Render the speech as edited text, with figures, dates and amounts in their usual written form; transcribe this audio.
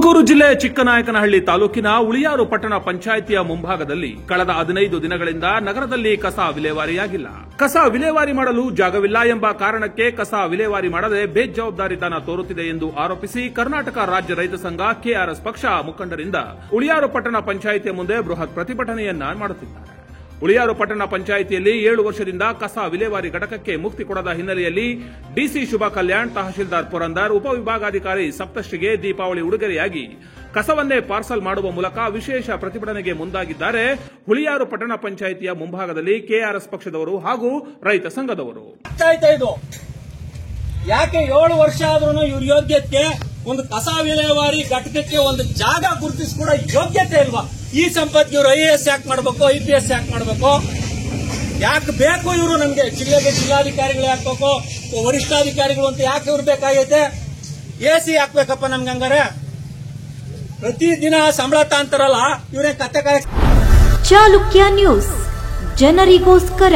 ತುಮಕೂರು ಜಿಲ್ಲೆ ಚಿಕ್ಕನಾಯಕನಹಳ್ಳಿ ತಾಲೂಕಿನ ಉಳಿಯಾರು ಪಟ್ಟಣ ಪಂಚಾಯಿತಿಯ ಮುಂಭಾಗದಲ್ಲಿ ಕಳೆದ 15 ದಿನಗಳಿಂದ ನಗರದಲ್ಲಿ ಕಸ ವಿಲೇವಾರಿಯಾಗಿಲ್ಲ. ಕಸ ವಿಲೇವಾರಿ ಮಾಡಲು ಜಾಗವಿಲ್ಲ ಎಂಬ ಕಾರಣಕ್ಕೆ ಕಸ ವಿಲೇವಾರಿ ಮಾಡದೆ ಬೇಜವಾಬ್ದಾರಿತನ ತೋರುತ್ತಿದೆ ಎಂದು ಆರೋಪಿಸಿ ಕರ್ನಾಟಕ ರಾಜ್ಯ ರೈತ ಸಂಘ ಕೆಆರ್ಎಸ್ ಪಕ್ಷ ಮುಖಂಡರಿಂದ ಉಳಿಯಾರು ಪಟ್ಟಣ ಪಂಚಾಯಿತಿಯ ಮುಂದೆ ಬೃಹತ್ ಪ್ರತಿಭಟನೆಯನ್ನ ಮಾಡುತ್ತಿದ್ದಾರೆ. ಉಳಿಯಾರು ಪಟ್ಟಣ ಪಂಚಾಯಿತಿಯಲ್ಲಿ 7 ವರ್ಷದಿಂದ ಕಸ ವಿಲೇವಾರಿ ಘಟಕಕ್ಕೆ ಮುಕ್ತಿ ಕೊಡದ ಹಿನ್ನೆಲೆಯಲ್ಲಿ ಡಿಸಿ ಶುಭ ಕಲ್ಯಾಣ್, ತಹಶೀಲ್ದಾರ್ ಪುರಂದರ್, ಉಪವಿಭಾಗಾಧಿಕಾರಿ ಸಪ್ತಶ್ರೀಗೆ ದೀಪಾವಳಿ ಉಡುಗೊರೆಯಾಗಿ ಕಸವನ್ನೇ ಪಾರ್ಸಲ್ ಮಾಡುವ ಮೂಲಕ ವಿಶೇಷ ಪ್ರತಿಭಟನೆಗೆ ಮುಂದಾಗಿದ್ದಾರೆ. ಉಳಿಯಾರು ಪಟ್ಟಣ ಪಂಚಾಯಿತಿಯ ಮುಂಭಾಗದಲ್ಲಿ ಕೆಆರ್ಎಸ್ ಪಕ್ಷದವರು ಹಾಗೂ ರೈತ ಸಂಘದವರು. ಯಾಕೆ 7 ವರ್ಷ ಆದ್ರೂ ಇವ್ರ ಯೋಗ್ಯತೆ ಒಂದು ಕಸ ವಿಲೇವಾರಿ ಘಟಕಕ್ಕೆ ಒಂದು ಜಾಗ ಗುರುತಿಸಿಕೊಡ ಯೋಗ್ಯತೆ ಇಲ್ವಾ? ಈ ಸಂಪತ್ತಿಗೆ ಇವರು IAS ಯಾಕೆ ಮಾಡಬೇಕು, IPS ಯಾಕೆ ಮಾಡಬೇಕು, ಯಾಕೆ ಬೇಕು ಇವರು? ನಮ್ಗೆ ಜಿಲ್ಲೆಗೆ ಜಿಲ್ಲಾಧಿಕಾರಿಗಳು ಯಾಕೆ ಬೇಕು, ವರಿಷ್ಠಾಧಿಕಾರಿಗಳು ಅಂತ ಯಾಕೆ ಇವ್ರು ಬೇಕಾಗೈತೆ? AC ಹಾಕ್ಬೇಕಪ್ಪ ನಮ್ಗೆ. ಹಂಗಾರೆ ಪ್ರತಿದಿನ ಸಂಬಳ ತಾಂತಾರಲ್ಲ ಇವರೇ ಕತ್ತೆ ಕಾಯ. ಚಾಲುಕ್ಯ ನ್ಯೂಸ್, ಜನರಿಗೋಸ್ಕರ.